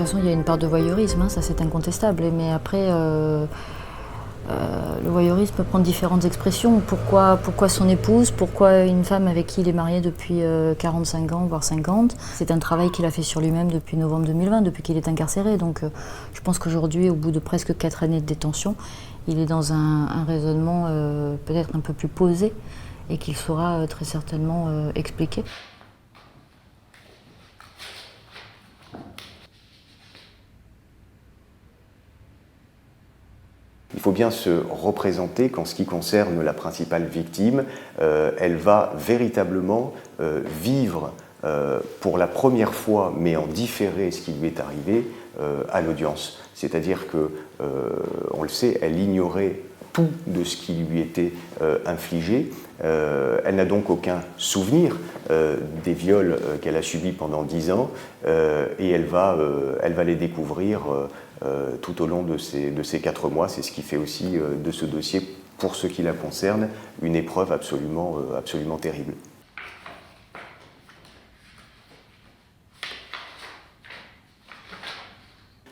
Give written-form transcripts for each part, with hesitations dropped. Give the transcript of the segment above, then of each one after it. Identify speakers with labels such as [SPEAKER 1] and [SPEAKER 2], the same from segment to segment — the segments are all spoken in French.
[SPEAKER 1] façon, il y a une part de voyeurisme, hein, ça c'est incontestable. Mais après, le voyeurisme peut prendre différentes expressions. Pourquoi son épouse? Pourquoi une femme avec qui il est marié depuis 45 ans, voire 50? C'est un travail qu'il a fait sur lui-même depuis novembre 2020, depuis qu'il est incarcéré. Donc je pense qu'aujourd'hui, au bout de presque 4 années de détention, il est dans un raisonnement peut-être un peu plus posé et qu'il saura très certainement expliquer.
[SPEAKER 2] Il faut bien se représenter qu'en ce qui concerne la principale victime, elle va véritablement vivre pour la première fois, mais en différé, ce qui lui est arrivé à l'audience. C'est-à-dire que, on le sait, elle ignorait tout de ce qui lui était infligé. Elle n'a donc aucun souvenir des viols qu'elle a subis pendant 10 ans et elle va les découvrir tout au long de ces 4 mois. C'est ce qui fait aussi de ce dossier, pour ce qui la concerne, une épreuve absolument terrible.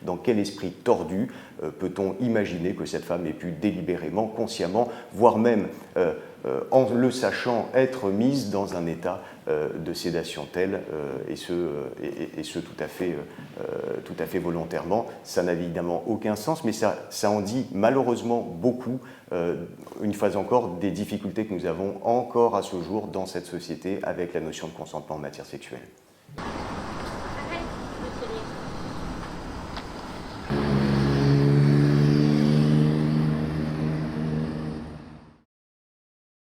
[SPEAKER 2] Dans quel esprit tordu peut-on imaginer que cette femme ait pu délibérément, consciemment, voire même en le sachant, être mise dans un état de sédation tel, et ce tout à fait volontairement? Ça n'a évidemment aucun sens, mais ça en dit malheureusement beaucoup, une fois encore, des difficultés que nous avons encore à ce jour dans cette société avec la notion de consentement en matière sexuelle.